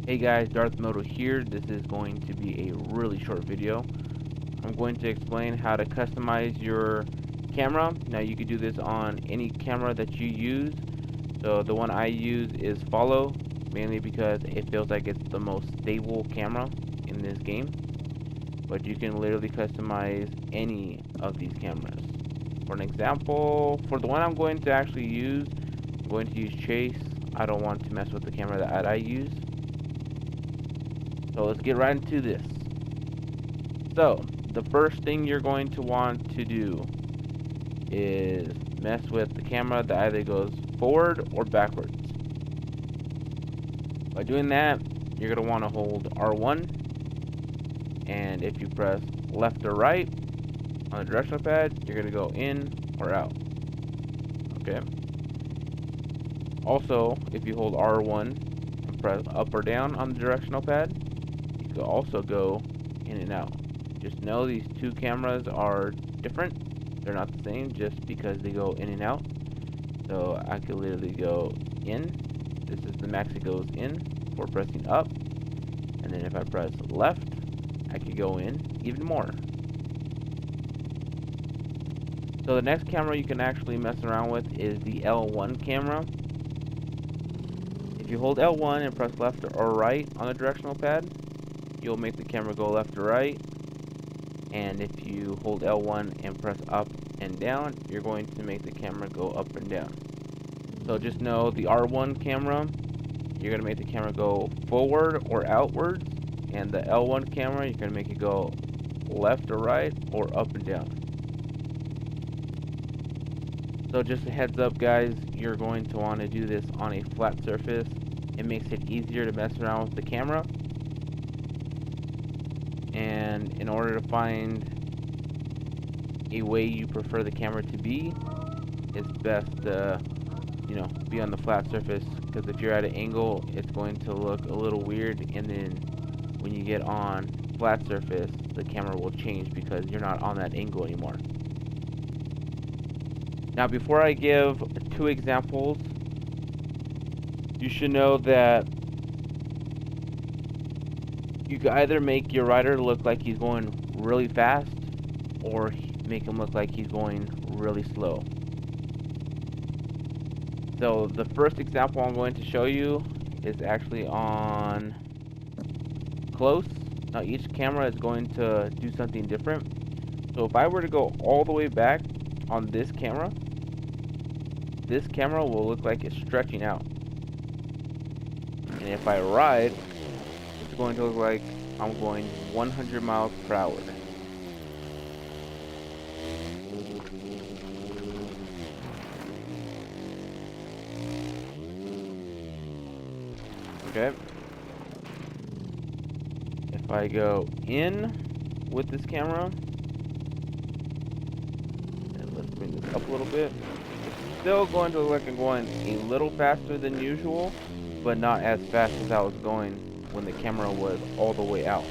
Hey guys, Darth Moto here. This is going to be a really short video. I'm going to explain how to customize your camera. Now you can do this on any camera that you use. So the one I use is Follow, mainly because it feels like it's the most stable camera in this game. But you can literally customize any of these cameras. For an example, for the one I'm going to actually use, I'm going to use Chase. I don't want to mess with the camera that I use. So let's get right into this. So the first thing you're going to want to do is mess with the camera that either goes forward or backwards. By doing that, you're going to want to hold R1, and if you press left or right on the directional pad, you're going to go in or out. Okay. Also, if you hold R1 and press up or down on the directional pad, you can also go in and out. Just know these two cameras are different. They're not the same just because they go in and out. So I could literally go in. This is the max it goes in for pressing up. And then if I press left, I could go in even more. So the next camera you can actually mess around with is the L1 camera. If you hold L1 and press left or right on the directional pad, you'll make the camera go left or right. And if you hold L1 and press up and down, you're going to make the camera go up and down. So just know the R1 camera, you're going to make the camera go forward or outwards. And the L1 camera, you're going to make it go left or right or up and down. So just a heads up guys, you're going to want to do this on a flat surface. It makes it easier to mess around with the camera. And in order to find a way you prefer the camera to be, it's best to, be on the flat surface, because if you're at an angle, it's going to look a little weird, and then when you get on flat surface, the camera will change because you're not on that angle anymore. Now, before I give two examples, you should know that you can either make your rider look like he's going really fast, or make him look like he's going really slow. So the first example I'm going to show you is actually on close. Now each camera is going to do something different. So if I were to go all the way back on this camera will look like it's stretching out. And if I ride, it's going to look like I'm going 100 miles per hour. Okay. If I go in with this camera, and let's bring this up a little bit, it's still going to look like I'm going a little faster than usual, but not as fast as I was going when the camera was all the way out.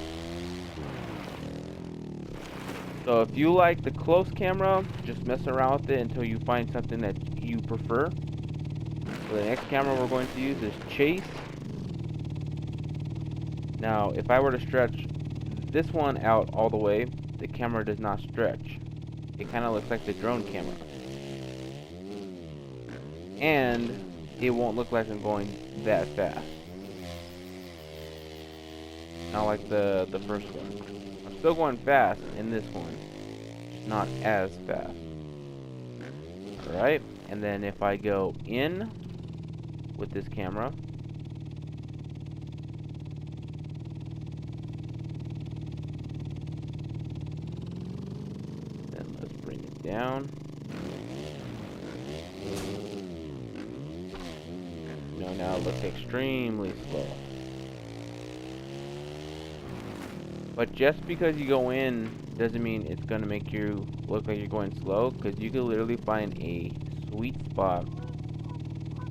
So if you like the close camera, just mess around with it until you find something that you prefer. So the next camera we're going to use is Chase. Now if I were to stretch this one out all the way, the camera does not stretch. It kind of looks like the drone camera. And it won't look like I'm going that fast. Not like the first one. I'm still going fast in this one, not as fast. Alright, and then if I go in with this camera, then let's bring it down. Now it looks extremely slow. But just because you go in doesn't mean it's going to make you look like you're going slow, because you can literally find a sweet spot.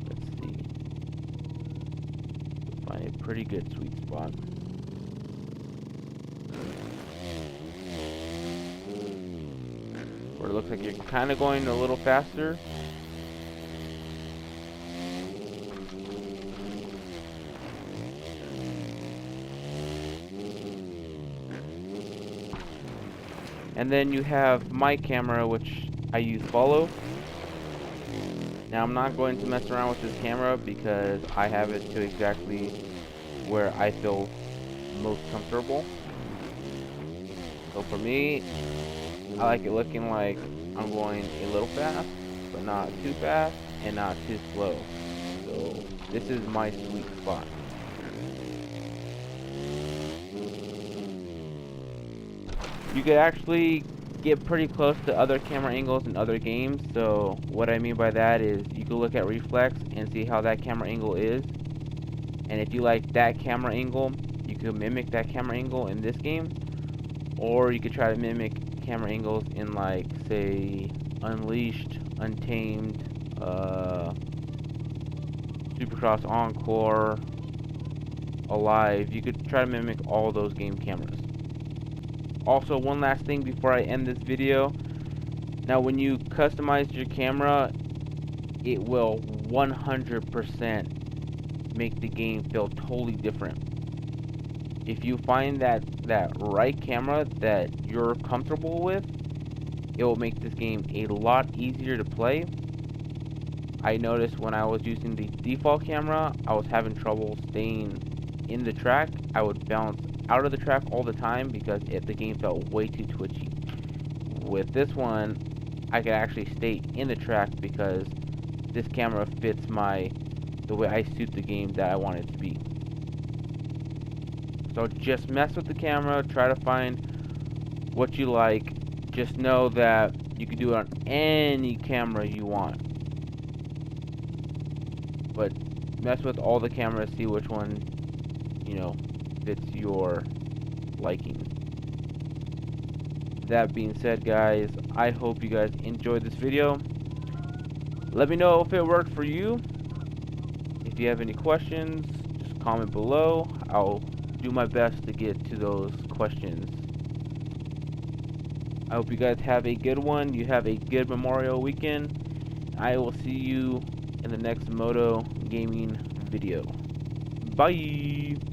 Let's see. You'll find a pretty good sweet spot. Where it looks like you're kind of going a little faster. And then you have my camera, which I use follow. Now I'm not going to mess around with this camera because I have it to exactly where I feel most comfortable. So for me, I like it looking like I'm going a little fast, but not too fast and not too slow. So this is my sweet spot. You could actually get pretty close to other camera angles in other games. So what I mean by that is you can look at reflex and see how that camera angle is. And if you like that camera angle, you could mimic that camera angle in this game. Or you could try to mimic camera angles in, like, say, Unleashed, Untamed, Supercross Encore, Alive. You could try to mimic all those game cameras. Also, one last thing before I end this video. Now, when you customize your camera, it will 100% make the game feel totally different. If you find that right camera that you're comfortable with, it will make this game a lot easier to play. I noticed when I was using the default camera, I was having trouble staying in the track. I would bounce out of the track all the time because the game felt way too twitchy. With this one, I could actually stay in the track because this camera fits the way I suit the game that I want it to be. So just mess with the camera, try to find what you like. Just know that you can do it on any camera you want. But mess with all the cameras, see which one, fits your liking. That being said, guys, I hope you guys enjoyed this video. Let me know if it worked for you. If you have any questions, just comment below. I'll do my best to get to those questions. I hope you guys have a good one. You have a good Memorial weekend. I will see you in the next Moto Gaming video. Bye!